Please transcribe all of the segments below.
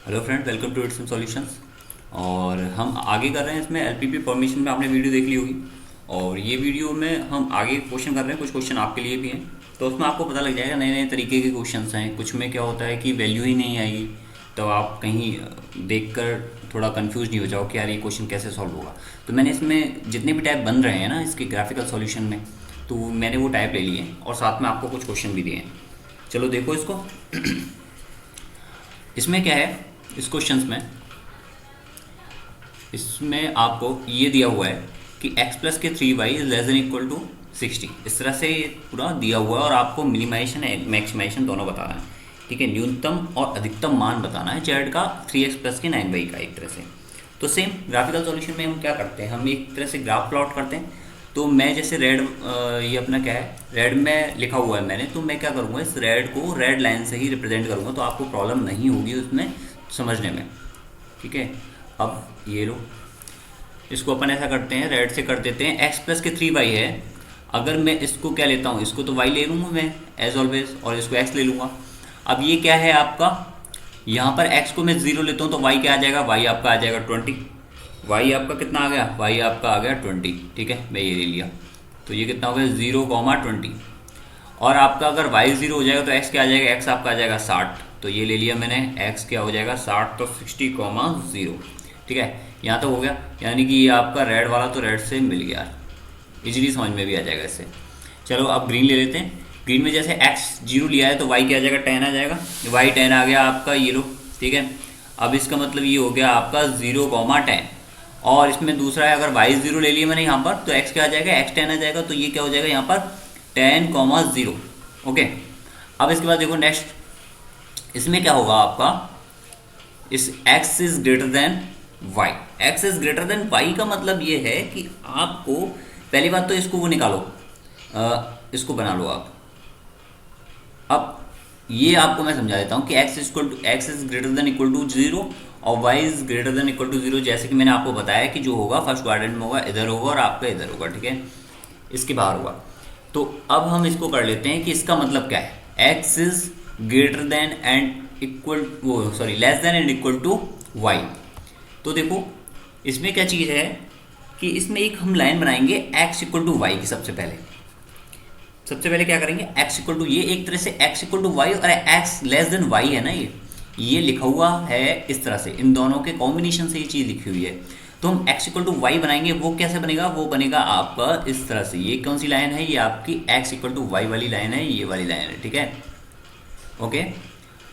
Hello friend, welcome to it's solutions. और हम आगे कर रहे हैं इसमें एलपीपी फॉर्मेशन में। आपने वीडियो देख ली होगी और ये वीडियो में हम आगे क्वेश्चन कर रहे हैं। कुछ क्वेश्चन आपके लिए भी हैं, तो उसमें आपको पता लग जाएगा नए नए तरीके के क्वेश्चंस हैं। कुछ में क्या होता है कि वैल्यू ही नहीं आएगी, तो आप कहीं देखकर थोड़ा कंफ्यूज नहीं हो जाओ कि यार ये क्वेश्चन कैसे सॉल्व होगा। तो मैंने इसमें जितने भी टाइप बन रहे हैं ना इसके ग्राफिकल सॉल्यूशन में, तो मैंने वो टाइप ले लिए हैं और साथ में आपको कुछ क्वेश्चन भी दिए हैं। चलो देखो इसको। इसमें क्या है, इस क्वेश्चंस में इसमें आपको ये दिया हुआ है कि x प्लस के 3y is less than equal to 60। इस तरह से ये पूरा दिया हुआ है और आपको मिनिमाइजेशन मैक्सिमाइजेशन दोनों बताना है। ठीक है, न्यूनतम और अधिकतम मान बताना है जेड का 3x प्लस के 9y का एक तरह से। तो सेम ग्राफिकल सॉल्यूशन में हम क्या करते हैं, हम एक तरह से ग्राफ प्लॉट करते हैं। तो मैं जैसे रेड, ये अपना क्या है, रेड में लिखा हुआ है मैंने, तो मैं क्या करूँगा, इस रेड को रेड लाइन से ही रिप्रेजेंट करूँगा, तो आपको प्रॉब्लम नहीं होगी उसमें समझने में। ठीक है, अब ये लो, इसको अपन ऐसा करते हैं, रेड से कर देते हैं। x प्लस के 3y है, अगर मैं इसको क्या लेता हूँ, इसको तो y ले लूँगा मैं एज ऑलवेज, और इसको x ले लूँगा। अब ये क्या है आपका, यहाँ पर x को मैं 0 लेता हूँ तो y क्या आ जाएगा, y आपका आ जाएगा 20। y आपका कितना आ गया, y आपका आ गया 20। ठीक है, मैं ये ले लिया, तो ये कितना हो गया 0,20। और आपका अगर y 0 हो जाएगा तो x क्या आ जाएगा, x आपका आ जाएगा 60। तो ये ले लिया मैंने, x क्या हो जाएगा 60, तो 60,0। ठीक है, यहाँ तक हो गया। यानी कि ये आपका रेड वाला तो रेड से मिल गया, इजीली समझ में भी आ जाएगा इससे। चलो अब ग्रीन ले लेते हैं। ग्रीन में जैसे x 0 लिया है तो y क्या आ जाएगा, 10 आ जाएगा। y 10 आ गया आपका, ये लो। ठीक है, अब इसका मतलब ये हो गया आपका 0,10। और इसमें दूसरा है, अगर y 0 ले लिया मैंने यहाँ पर, तो x क्या आ जाएगा, x 10 आ जाएगा। तो ये क्या हो जाएगा यहाँ पर 10,0। ओके, अब इसके बाद देखो नेक्स्ट, इसमें क्या होगा आपका, इस x is greater than y। x is greater than y का मतलब ये है कि आपको पहली बात तो इसको वो निकालो, इसको बना लो आप। अब ये आपको मैं समझा देता हूँ कि x is greater than equal to 0 और y is greater than equal to 0। जैसे कि मैंने आपको बताया कि जो होगा फर्स्ट क्वाड्रेंट में होगा, इधर होगा और आपका इधर होगा। ठीक है, इसके बाहर होगा। तो अब हम इसको कर लेते हैं कि इसका मतलब क्या है, x is greater than and equal, वो sorry less than and equal to y। तो देखो इसमें क्या चीज़ है कि इसमें एक हम लाइन बनाएंगे x इक्वल टू वाई की। सबसे पहले क्या करेंगे, x इक्वल टू, ये एक तरह से x इक्वल टू वाई और x लेस देन वाई है ना, ये लिखा हुआ है इस तरह से, इन दोनों के कॉम्बिनेशन से ये चीज़ लिखी हुई है। तो हम x इक्वल टू वाई बनाएंगे, वो कैसे बनेगा, वो बनेगा आपका इस तरह से। ये कौन सी लाइन है, ये आपकी x इक्वल टू वाई वाली लाइन है, ये वाली लाइन है। ठीक है, ओके।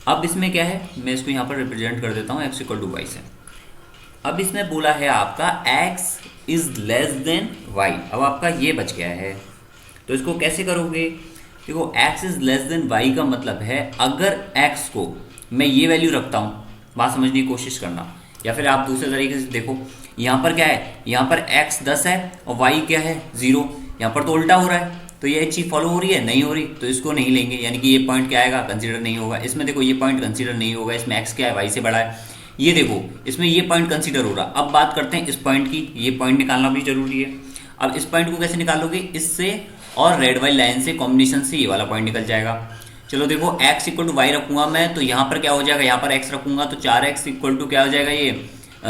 अब इसमें क्या है, मैं इसको यहाँ पर रिप्रेजेंट कर देता हूँ x इक्वल टू वाई से। अब इसमें बोला है आपका x is less then y। अब आपका ये बच गया है, तो इसको कैसे करोगे, देखो x is less then y का मतलब है अगर x को मैं ये वैल्यू रखता हूँ, बात समझने की कोशिश करना, या फिर आप दूसरे तरीके से देखो, यहाँ पर क्या है, यहाँ पर x 10 है और y क्या है 0। यहाँ पर तो उल्टा हो रहा है, तो ये चीज़ फॉलो हो रही है, नहीं हो रही, तो इसको नहीं लेंगे। यानी कि ये पॉइंट क्या आएगा, कंसीडर नहीं होगा। इसमें देखो ये पॉइंट कंसीडर नहीं होगा, इसमें x क्या है, y से बड़ा है। ये देखो इसमें ये पॉइंट कंसीडर हो रहा। अब बात करते हैं इस पॉइंट की, ये पॉइंट निकालना भी जरूरी है। अब इस पॉइंट को कैसे निकालोगे, इससे और रेड वाली लाइन से कॉम्बिनेशन से ये वाला पॉइंट निकल जाएगा। चलो देखो x इक्वल टू वाई रखूंगा मैं, तो यहाँ पर क्या हो जाएगा, यहाँ पर x रखूंगा तो 4x इक्वल टू क्या हो जाएगा, ये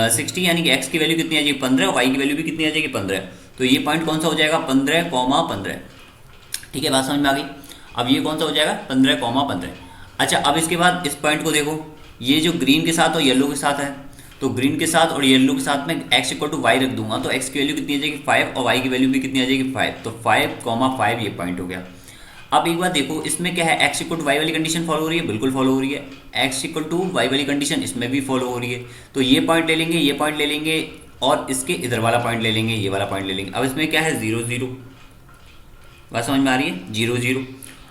60। यानी कि x की वैल्यू कितनी आ जाएगी 15, y की वैल्यू भी कितनी आ जाएगी 15। तो ये पॉइंट कौन सा हो जाएगा 15,15। ठीक है, बात समझ में आ गई। अब ये कौन सा हो जाएगा 15,15। अच्छा, अब इसके बाद इस पॉइंट को देखो, ये जो ग्रीन के साथ और येलो के साथ है, तो ग्रीन के साथ और येलो के साथ में x इक्वल टू वाई रख दूंगा, तो x की वैल्यू कितनी आ जाएगी 5 और y की वैल्यू भी कितनी आ जाएगी 5। तो 5,5 ये पॉइंट हो गया। अब एक बार देखो इसमें क्या है, x इक्वल टू वाई वाली कंडीशन फॉलो हो रही है, बिल्कुल फॉलो हो रही है। x इक्वल टू वाई वाली कंडीशन इसमें भी फॉलो हो रही है। तो ये पॉइंट ले लेंगे, ये पॉइंट ले लेंगे और इसके इधर वाला पॉइंट ले लेंगे, ये वाला पॉइंट ले लेंगे। अब इसमें क्या है 0 0, बात समझ में आ रही है, 0 0।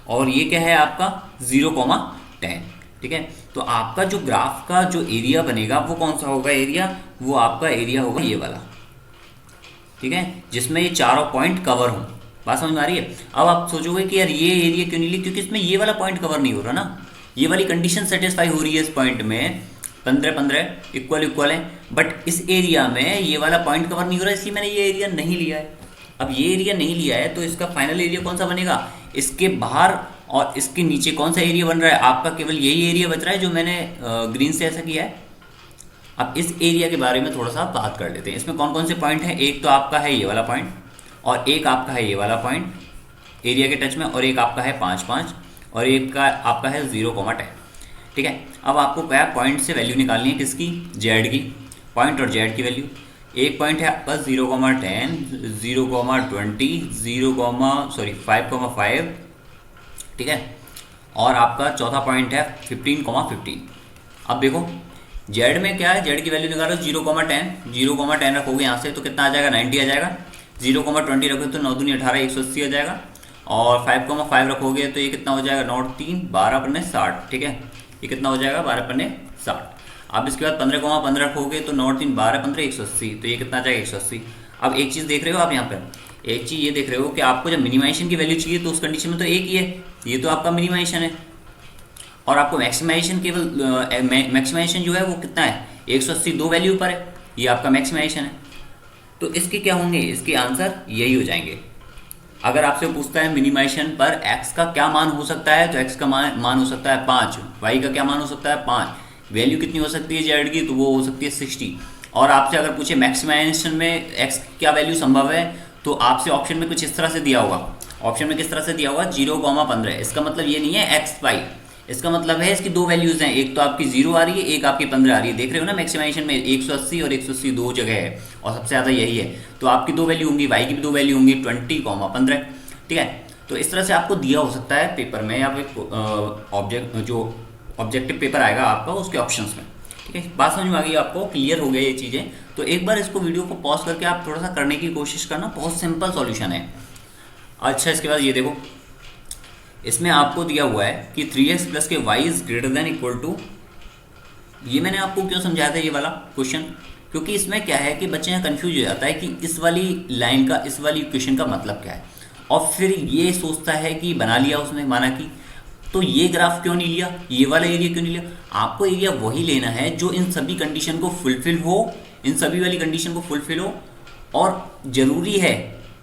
और ये क्या है आपका 0,10। ठीक है, तो आपका जो ग्राफ का जो एरिया बनेगा वो कौन सा होगा एरिया, वो आपका एरिया होगा ये वाला। ठीक है, जिसमें ये चारों पॉइंट कवर हों। बात समझ में आ रही है। अब आप सोचोगे कि यार ये एरिया क्यों नहीं ली, क्योंकि इसमें ये वाला पॉइंट कवर नहीं हो रहा ना, ये वाली कंडीशन सेटिस्फाई हो रही है इस पॉइंट में, 15-15 इक्वल इक्वल है। बट इस एरिया में ये वाला पॉइंट कवर नहीं हो रहा, इसलिए मैंने ये एरिया नहीं लिया है। अब ये एरिया नहीं लिया है तो इसका फाइनल एरिया कौन सा बनेगा, इसके बाहर और इसके नीचे कौन सा एरिया बन रहा है आपका, केवल यही एरिया बच रहा है जो मैंने ग्रीन से ऐसा किया है। अब इस एरिया के बारे में थोड़ा सा बात कर लेते हैं। इसमें कौन कौन से पॉइंट हैं, एक तो आपका है ये वाला पॉइंट, और एक आपका है ये वाला पॉइंट एरिया के टच में, और एक आपका है 5 5, और एक का आपका है 0,10। ठीक है, अब आपको क्या पॉइंट से वैल्यू निकालनी है, किसकी, जेड की, पॉइंट और जेड की वैल्यू। एक पॉइंट है आपका 0,10, 0,20, 5,5, ठीक है, और आपका चौथा पॉइंट है 15,15। अब देखो जेड में क्या है, जेड की वैल्यू निकालो 0,10, 0,10 रखोगे यहाँ से तो कितना आ जाएगा, 90 आ जाएगा। 0,20 रखोगे तो 9 दूनी 18, 180 आ जाएगा। और 5,5 रखोगे तो ये कितना हो जाएगा, 9 3 12 पन्ने 60। ठीक है, ये कितना हो जाएगा, 12 पन्ने 60। अब इसके बाद 15,15 रखोगे तो 9 3 12 15 180, तो ये कितना आ जाएगा, 180। अब एक चीज़ देख रहे हो आप यहाँ पर, एक चीज़ ये देख रहे हो कि आपको जब मिनिमाइजेशन की वैल्यू चाहिए तो उस कंडीशन में तो एक ही है, ये तो आपका मिनिमाइजेशन है, और आपको मैक्सिमाइजेशन केवल मैक्सिमाइजेशन जो है वो कितना है, 180 दो वैल्यू पर है, ये आपका मैक्सिमाइजेशन है। तो इसके क्या होंगे, इसके आंसर यही हो जाएंगे। अगर आपसे पूछता है मिनिमाइजेशन पर x का क्या मान हो सकता है, तो x का मान हो सकता है 5, y का क्या मान हो सकता है 5, वैल्यू कितनी हो सकती है z की, तो वो हो सकती है 60। और आपसे अगर पूछे मैक्सिमाइजेशन में x क्या वैल्यू संभव है, तो आपसे ऑप्शन में कुछ इस तरह से दिया होगा, ऑप्शन में किस तरह से दिया होगा, 0,15। इसका मतलब ये नहीं है x y, इसका मतलब है इसकी दो वैल्यूज हैं, एक तो आपकी 0 आ रही है, एक आपकी 15 आ रही है। देख रहे हो ना मैक्सिमाइजेशन में 180 और 180 दो जगह है, और सबसे ज़्यादा यही है, तो आपकी दो वैल्यू होंगी, y की भी दो वैल्यू होंगी, 20,15। ठीक है, तो इस तरह से आपको दिया हो सकता है पेपर में, या फिर जो ऑब्जेक्टिव पेपर आएगा आपका उसके ऑप्शंस में। ठीक है, बात समझ में आ गई आपको, क्लियर हो गया ये चीज़ें। तो एक बार इसको वीडियो को पॉज करके आप थोड़ा सा करने की कोशिश करना, बहुत सिंपल सॉल्यूशन है। अच्छा, इसके बाद ये देखो, इसमें आपको दिया हुआ है कि 3x प्लस के y is greater than equal to, ये मैंने आपको क्यों समझाया था ये वाला क्वेश्चन, क्योंकि इसमें क्या है कि बच्चे यहाँ कंफ्यूज हो जाता है कि इस वाली लाइन का, इस वाली इक्वेशन का मतलब क्या है, और फिर ये सोचता है कि बना लिया उसने, माना कि तो ये ग्राफ क्यों नहीं लिया, ये वाला एरिया क्यों नहीं लिया। आपको एरिया वही लेना है जो इन सभी कंडीशन को फुलफिल हो, इन सभी वाली कंडीशन को फुलफिल हो, और ज़रूरी है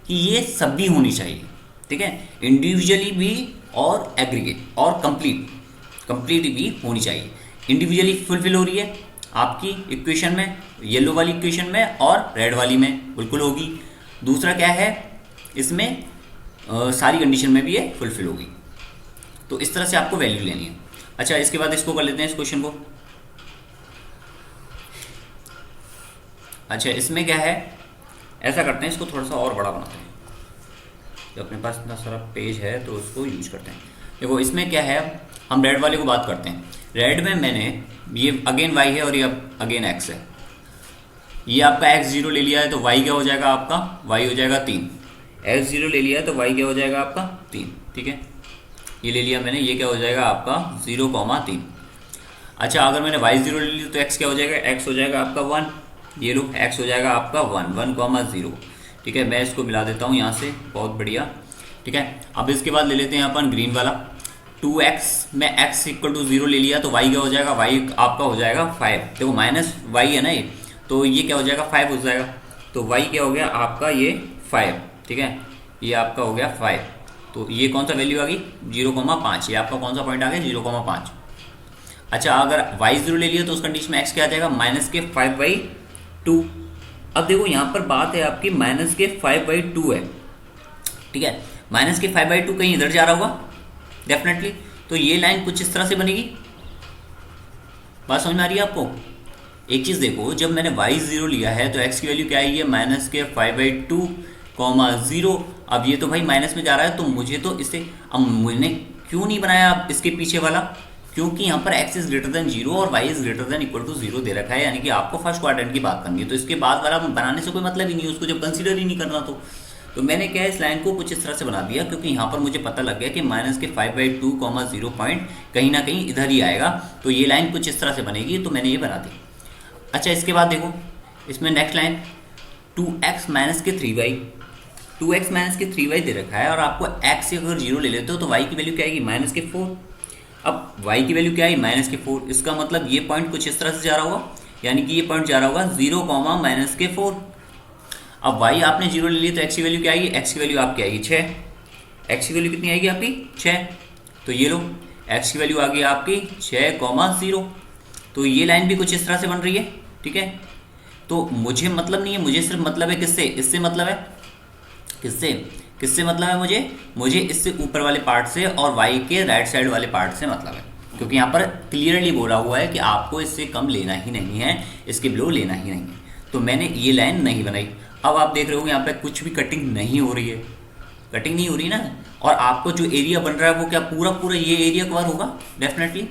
कि ये सभी होनी चाहिए। ठीक है, इंडिविजुअली भी और एग्रीगेट और कंप्लीट भी होनी चाहिए। इंडिविजुअली फुलफिल हो रही है आपकी इक्वेशन में, येलो वाली इक्वेशन में और रेड वाली में बिल्कुल होगी। दूसरा क्या है, इसमें सारी कंडीशन में भी ये फुलफिल होगी। तो इस तरह से आपको वैल्यू लेनी है। अच्छा, इसके बाद इसको कर लेते हैं, इस क्वेश्चन को। अच्छा, इसमें क्या है, ऐसा करते हैं, इसको थोड़ा सा और बड़ा बनाते हैं, जो अपने पास इतना सारा पेज है तो उसको यूज करते हैं। देखो इसमें क्या है, हम रेड वाले को बात करते हैं। रेड में मैंने ये अगेन y है और ये अगेन x है, ये आपका x0 ले लिया है तो y क्या हो जाएगा आपका, y हो जाएगा 3। x0 ले लिया है तो y क्या हो जाएगा आपका 3। ठीक है, ये ले लिया मैंने, ये क्या हो जाएगा आपका 0,3। अच्छा, अगर मैंने y0 ले लिया तो x क्या हो जाएगा, x हो जाएगा आपका 1। ये लो, x हो जाएगा आपका 1,0। ठीक है, मैं इसको मिला देता हूँ यहाँ से, बहुत बढ़िया। ठीक है, अब इसके बाद ले लेते हैं अपन ग्रीन वाला। 2x में x इक्वल टू 0 ले लिया तो y क्या हो जाएगा, y आपका हो जाएगा 5। देखो माइनस y है ना ये, तो ये क्या हो जाएगा 5 हो जाएगा, तो y क्या हो गया आपका ये 5। ठीक है, ये आपका हो गया 5, तो ये कौन सा वैल्यू आ गई 0,5, ये आपका कौन सा पॉइंट आ गया 0,5। अच्छा, अगर y0 ले लिया तो उस कंडीशन में x क्या आ जाएगा, -5/2। अब देखो यहाँ पर बात है आपकी -5/2 है। ठीक है, -5/2 कहीं इधर जा रहा होगा डेफिनेटली, तो ये लाइन कुछ इस तरह से बनेगी। बात समझ में आ रही है आपको। एक चीज़ देखो, जब मैंने y0 लिया है तो x की वैल्यू क्या आई है, -5/2, 0। अब ये तो भाई माइनस में जा रहा है, तो मुझे तो इसे, अब मैंने क्यों नहीं बनाया अब इसके पीछे वाला, क्योंकि यहाँ पर x इज ग्रेटर देन 0 और y is greater than equal to 0 दे रखा है, यानी कि आपको फर्स्ट क्वाड्रेंट की बात करनी है, तो इसके बाद वाला बनाने से कोई मतलब ही नहीं है, उसको जब कंसीडर ही नहीं करना। तो मैंने क्या है, इस लाइन को कुछ इस तरह से बना दिया, क्योंकि यहाँ पर मुझे पता लग गया कि -5/2, 0 पॉइंट कहीं ना कहीं इधर ही आएगा, तो ये लाइन कुछ इस तरह से बनेगी, तो मैंने ये बना दी। अच्छा, इसके बाद देखो, इसमें नेक्स्ट लाइन 2x माइनस के 3y, 2x माइनस के 3y दे रखा है, और आपको x से अगर 0 ले लेते हो तो y की वैल्यू क्या आएगी, -4। अब y की वैल्यू क्या आई, -4। इसका मतलब ये पॉइंट कुछ इस तरह से जा रहा होगा, यानी कि ये पॉइंट जा रहा होगा 0, अब y आपने 0 ले लिया तो x की वैल्यू क्या आएगी, x की वैल्यू आपकी आएगी 6। x की वैल्यू कितनी आएगी आपकी 6, तो ये लो x की वैल्यू आ गई आपकी 6, 0। तो ये लाइन भी कुछ इस तरह से बन रही है। ठीक है। तो मुझे मतलब नहीं है, मुझे सिर्फ मतलब है किससे, इससे मतलब है किससे, किससे मतलब है मुझे इससे ऊपर वाले पार्ट से और y के राइट साइड वाले पार्ट से मतलब है, क्योंकि यहाँ पर क्लियरली बोला हुआ है कि आपको इससे कम लेना ही नहीं है, इसके बिलो लेना ही नहीं है। तो मैंने ये लाइन नहीं बनाई। अब आप देख रहे हो यहाँ पे कुछ भी कटिंग नहीं हो रही है, कटिंग नहीं हो रही ना, और आपको जो एरिया बन रहा है वो क्या पूरा पूरा ये एरिया कवर होगा? डेफिनेटली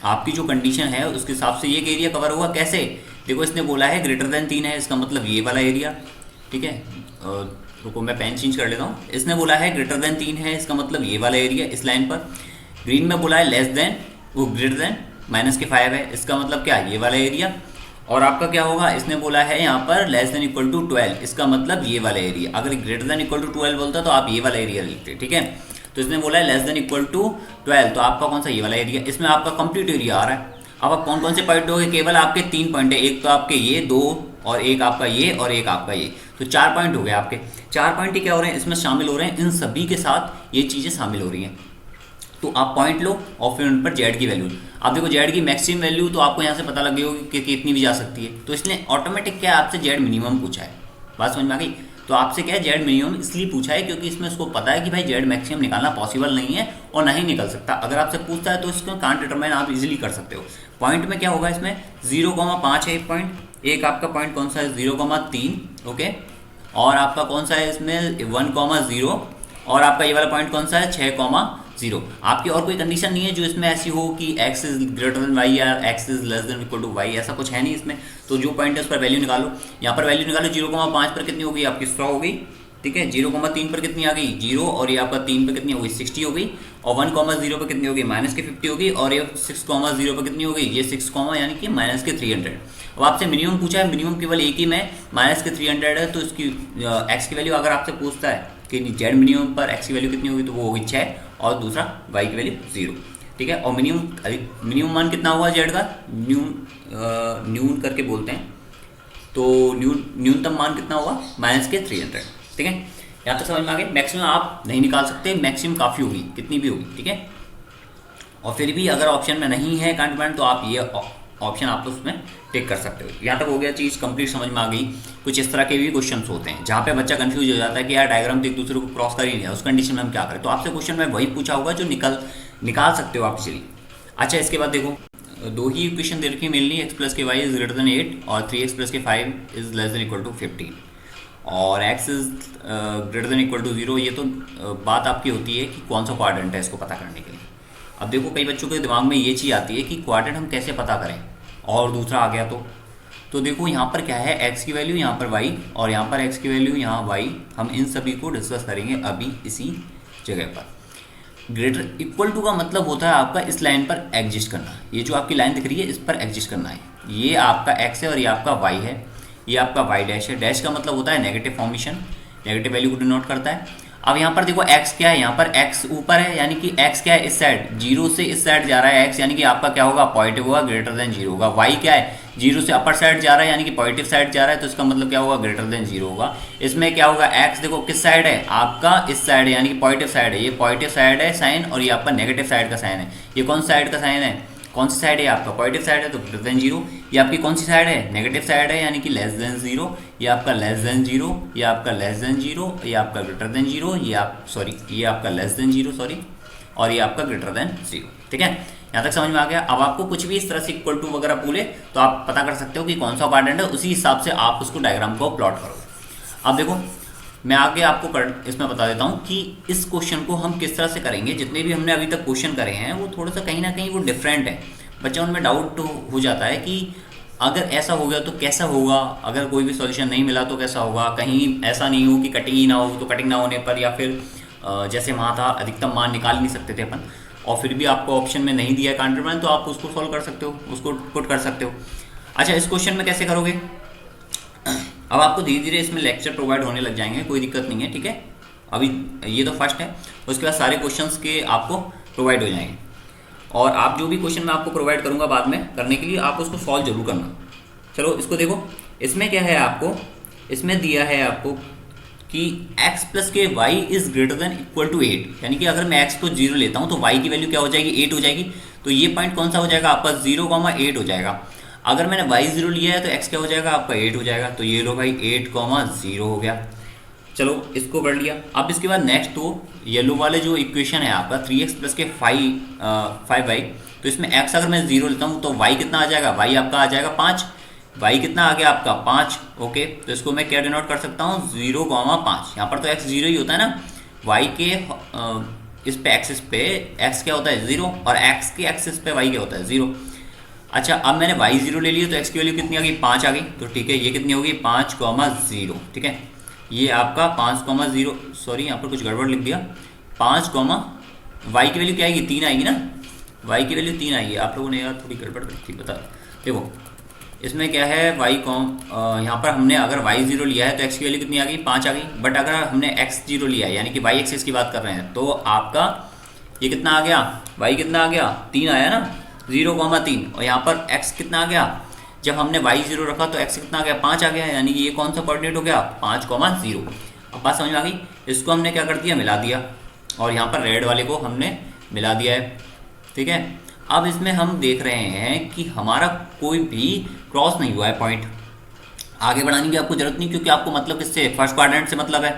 आपकी जो कंडीशन है उसके हिसाब से ये एरिया कवर होगा। कैसे? देखो इसने बोला है ग्रेटर देन 3 है, इसका मतलब ये वाला एरिया, ठीक है। रुको मैं पेन चेंज कर लेता हूँ। इसने बोला है ग्रेटर देन 3 है, इसका मतलब ये वाला एरिया इस लाइन पर। ग्रीन में बोला है लेस देन, वो ग्रेटर देन -5 है, इसका मतलब क्या, ये वाला एरिया। और आपका क्या होगा, इसने बोला है यहाँ पर लेस देन इक्वल टू 12, इसका मतलब ये वाला एरिया। अगर ग्रेटर देन इक्वल टू 12 बोलता तो आप ये वाला एरिया लिखते, ठीक है। तो इसने बोला है लेस देन इक्वल टू 12, तो आपका कौन सा, ये वाला एरिया। इसमें आपका कंप्लीट एरिया आ रहा है। अब आप कौन कौन से पॉइंट होंगे, केवल आपके 3 पॉइंट है, एक तो आपके ये 2 और एक आपका ये और एक आपका ये, तो 4 पॉइंट हो गए आपके। 4 पॉइंट ही क्या हो रहे हैं, इसमें शामिल हो रहे हैं, इन सभी के साथ ये चीज़ें शामिल हो रही हैं। तो आप पॉइंट लो और फिर उन पर जेड की वैल्यू। आप देखो जेड की मैक्सिमम वैल्यू तो आपको यहाँ से पता लग गई होगी कि कितनी भी जा सकती है, तो इसने ऑटोमेटिक क्या आपसे जेड मिनिमम पूछा है। बात समझ में आ गई? तो आपसे क्या है, जेड मिनिमम इसलिए पूछा है क्योंकि इसमें उसको पता है कि भाई जेड मैक्सिमम निकालना पॉसिबल नहीं है और नहीं निकल सकता। अगर आपसे पूछता है तो इसको कांट डिटरमाइन आप इजीली कर सकते हो। पॉइंट में क्या होगा, इसमें 0,5 है एक पॉइंट, एक आपका पॉइंट कौन सा है 0,3, ओके। और आपका कौन सा है इसमें 1,0, और आपका ये वाला पॉइंट कौन सा है 6,0। आपकी और कोई कंडीशन नहीं है जो इसमें ऐसी हो कि x is greater than y या x is less than equal to y, ऐसा कुछ है नहीं इसमें। तो जो पॉइंट है उस पर वैल्यू निकालो। यहाँ पर वैल्यू निकालो, 0,5 पर कितनी होगी आपकी 100 हो गई, ठीक है। 0,3 पर कितनी आ गई 0, और ये आपका 3 पर कितनी हो गई 60 हो गई, और 1,0 पर कितनी होगी -50 होगी, और ये 6,0 पर कितनी हो गई, ये 6, यानी कि -300। अब आपसे मिनिमम पूछा है, मिनिमम केवल एक ही में -300 है, तो इसकी x की वैल्यू अगर आपसे पूछता है कि जेड मिनिमम पर x की वैल्यू कितनी होगी, तो वो होगी 6, और दूसरा y की वैल्यू 0, ठीक है। और मिनिमम मान कितना हुआ जेड का, न्यून करके बोलते हैं, तो न्यूनतम मान कितना होगा -300, ठीक है। यहाँ तक समझ में आ गया। मैक्सिमम आप नहीं निकाल सकते, मैक्सिमम काफ़ी होगी, कितनी भी होगी, ठीक है। और फिर भी अगर ऑप्शन में नहीं है कांट तो आप ये ऑप्शन आप उसमें टिक कर सकते हो। यहाँ तक हो गया, चीज़ कंप्लीट समझ में आ गई। कुछ इस तरह के भी क्वेश्चंस होते हैं जहाँ पे बच्चा कंफ्यूज हो जाता है कि यार डायग्राम तो एक दूसरे को क्रॉस कर ही नहीं है, उस कंडीशन में हम क्या करें। तो आपसे क्वेश्चन में वही पूछा होगा जो निकाल सकते हो आप इजीली। अच्छा, इसके बाद देखो दो ही इक्वेशन दे रखी है मेनली, x प्लस के वाई इज ग्रेटर देन 8 और 3x प्लस के 5 is less than equal to 15, और x is greater than equal to 0। ये तो बात आपकी होती है कि कौन सा क्वाड्रेंट है इसको पता करने के लिए। अब देखो कई बच्चों के दिमाग में ये चीज़ आती है कि क्वाड्रेंट हम कैसे पता करें, और दूसरा आ गया तो देखो यहाँ पर क्या है, x की वैल्यू यहाँ पर y, और यहाँ पर x की वैल्यू यहाँ y। हम इन सभी को डिस्कस करेंगे अभी इसी जगह पर। ग्रेटर इक्वल टू का मतलब होता है आपका इस लाइन पर एग्जिस्ट करना। ये जो आपकी लाइन दिख रही है इस पर एग्जिस्ट करना है। ये आपका x है और ये आपका y है, ये आपका y डैश है। डैश का मतलब होता है नेगेटिव फॉर्मेशन, नेगेटिव वैल्यू को डिनोट करता है। अब यहाँ पर देखो x क्या है, यहाँ पर x ऊपर है, यानी कि x क्या है इस साइड, 0 से इस साइड जा रहा है x, यानी कि आपका क्या होगा पॉजिटिव होगा, ग्रेटर देन 0 होगा। y क्या है 0 से अपर साइड जा रहा है, यानी कि पॉजिटिव साइड जा रहा है, तो इसका मतलब क्या होगा ग्रेटर देन 0 होगा। इसमें क्या होगा x देखो किस साइड है, आपका इस साइड है, यानी कि पॉजिटिव साइड है। ये पॉजिटिव साइड है साइन, और ये आपका नेगेटिव साइड का साइन है। ये कौन साइड का साइन है, कौन सी साइड है आपका पॉजिटिव साइड है, तो ग्रेटर देन 0। ये आपकी कौन सी साइड है, नेगेटिव साइड है, यानी कि लेस देन 0। ये आपका लेस देन 0, ये आपका लेस देन 0, ये आपका ग्रेटर देन 0, ये आपका लेस देन 0 सॉरी, और ये आपका ग्रेटर देन 0, ठीक है। यहाँ तक समझ में आ गया। अब आपको कुछ भी इस तरह से इक्वल टू वगैरह बोले तो आप पता कर सकते हो कि कौन सा क्वाड्रेंट है, उसी हिसाब से आप उसको डायग्राम को प्लॉट करो। अब देखो मैं आगे आपको इसमें बता देता हूँ कि इस क्वेश्चन को हम किस तरह से करेंगे। जितने भी हमने अभी तक क्वेश्चन करे हैं वो थोड़ा सा कहीं ना कहीं वो डिफरेंट है। बच्चा उनमें डाउट तो हो जाता है कि अगर ऐसा हो गया तो कैसा होगा, अगर कोई भी सॉल्यूशन नहीं मिला तो कैसा होगा, कहीं ऐसा नहीं हो कि कटिंग ही ना हो, तो कटिंग ना होने पर या फिर जैसे वहाँ था अधिकतम मान निकाल नहीं सकते थे अपन, और फिर भी आपको ऑप्शन में नहीं दिया है काउंटर, तो आप उसको सॉल्व कर सकते हो, उसको पुट कर सकते हो। अच्छा, इस क्वेश्चन में कैसे करोगे, अब आपको धीरे धीरे इसमें लेक्चर प्रोवाइड होने लग जाएंगे, कोई दिक्कत नहीं है, ठीक है। अभी ये तो फर्स्ट है, उसके बाद सारे क्वेश्चंस के आपको प्रोवाइड हो जाएंगे, और आप जो भी क्वेश्चन मैं आपको प्रोवाइड करूंगा बाद में करने के लिए आप उसको सॉल्व जरूर करना। चलो इसको देखो, इसमें क्या है, आपको इसमें दिया है आपको कि x प्लस के y is greater than equal to 8, यानी कि अगर मैं x को 0 लेता हूं तो y की वैल्यू क्या हो जाएगी 8 हो जाएगी। तो ये पॉइंट कौन सा हो जाएगा आपका 0,8 हो जाएगा। अगर मैंने y0 लिया है तो x क्या हो जाएगा आपका 8 हो जाएगा। तो ये लो भाई 8,0 हो गया। चलो इसको कर लिया। अब इसके बाद नेक्स्ट तो येलो वाले जो इक्वेशन है आपका 3x प्लस के 5y, तो इसमें x अगर मैं 0 लेता हूँ तो y कितना आ जाएगा, y आपका आ जाएगा 5। y कितना आ गया आपका 5। ओके, तो इसको मैं क्या डिनोट कर सकता हूँ 0,5। यहाँ पर तो x 0 ही होता है ना, y के इस पे एक्सिस पे x क्या होता है 0 और x के एक्सिस पे y क्या होता है 0। अच्छा, अब मैंने y0 ले लिया तो x की वैल्यू कितनी आ गई 5 आ गई। तो ठीक है, ये कितनी होगी 5,0। ठीक है, ये आपका 5,0, सॉरी यहाँ पर कुछ गड़बड़ लिख दिया। 5, y की वैल्यू क्या आएगी 3 आएगी ना, y की वैल्यू 3 आएगी। आप लोगों ने यार थोड़ी गड़बड़ थी बता। देखो इसमें क्या है यहाँ पर हमने अगर y0 लिया है तो x की वैल्यू कितनी आ गई 5 आ गई। बट अगर हमने x0 लिया है यानी कि y एक्सिस की बात कर रहे हैं तो आपका ये कितना आ गया, y कितना आ गया 3 आया ना, 0,3। और यहाँ पर x कितना आ गया, जब हमने y0 रखा तो x कितना आ गया 5 आ गया, यानी कि ये कौन सा कोऑर्डिनेट हो गया 5,0। अब बात समझ में आ गई। इसको हमने क्या कर दिया मिला दिया, और यहाँ पर रेड वाले को हमने मिला दिया है। ठीक है, अब इसमें हम देख रहे हैं कि हमारा कोई भी क्रॉस नहीं हुआ है पॉइंट। आगे बढ़ाने की आपको जरूरत नहीं, क्योंकि आपको मतलब इससे फर्स्ट क्वाड्रेंट से मतलब है।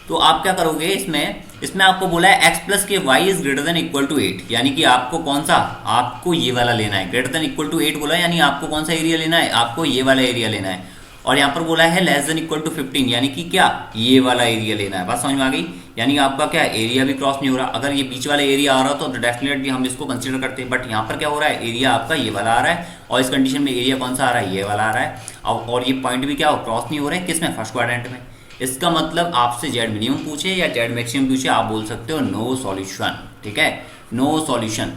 तो आप क्या करोगे, इसमें आपको बोला है x प्लस के y is greater than equal to 8, यानी कि आपको कौन सा, आपको ये वाला लेना है। ग्रेटर देन इक्वल टू 8 बोला है, यानी आपको कौन सा एरिया लेना है, आपको ये वाला एरिया लेना है। और यहाँ पर बोला है लेस देन इक्वल टू 15, यानी कि क्या ये वाला एरिया लेना है। बात समझ में आ गई, यानी आपका क्या एरिया भी क्रॉस नहीं हो रहा। अगर ये बीच वाला एरिया आ रहा तो डेफिनेटली हम इसको कंसीडर करते हैं। बट यहाँ पर क्या हो रहा है, एरिया आपका ये वाला आ रहा है, और इस कंडीशन में एरिया कौन सा आ रहा है, ये वाला आ रहा है। और ये पॉइंट भी क्या हो क्रॉस नहीं हो रहे, किसमें, फर्स्ट क्वाड्रेंट में। इसका मतलब आपसे जेड मिनिमम पूछे या जेड मैक्सिमम पूछे, आप बोल सकते हो नो सॉल्यूशन। ठीक है, नो सॉल्यूशन,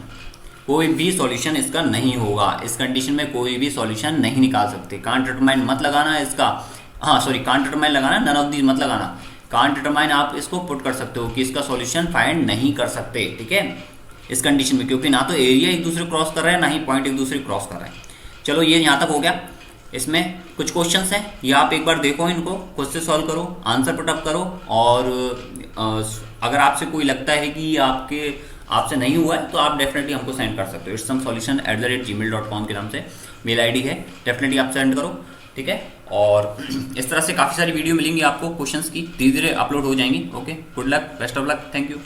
कोई भी सॉल्यूशन इसका नहीं होगा। इस कंडीशन में कोई भी सॉल्यूशन नहीं निकाल सकते। कांट डिटरमाइन मत लगाना है इसका, हाँ सॉरी कांट डिटरमाइन लगाना, नन ऑफ दीज मत लगाना। कांट डिटरमाइन आप इसको पुट कर सकते हो कि इसका सॉल्यूशन फाइंड नहीं कर सकते। ठीक है, इस कंडीशन में, क्योंकि ना तो एरिया एक दूसरे क्रॉस कर रहा है, ना ही पॉइंट एक दूसरे क्रॉस कर रहा है। चलो ये यहाँ तक हो गया। इसमें कुछ क्वेश्चंस हैं, ये आप एक बार देखो, इनको खुद से सॉल्व करो, आंसर पुटअप करो। और अगर आपसे कोई लगता है कि आपसे नहीं हुआ है तो आप डेफिनेटली हमको सेंड कर सकते हो। itsomesolution@gmail.com के नाम से मेल आईडी है, डेफिनेटली आप सेंड करो। ठीक है, और इस तरह से काफ़ी सारी वीडियो मिलेंगी आपको क्वेश्चंस की, धीरे धीरे अपलोड हो जाएंगी। Okay, good luck, best of luck, thank you.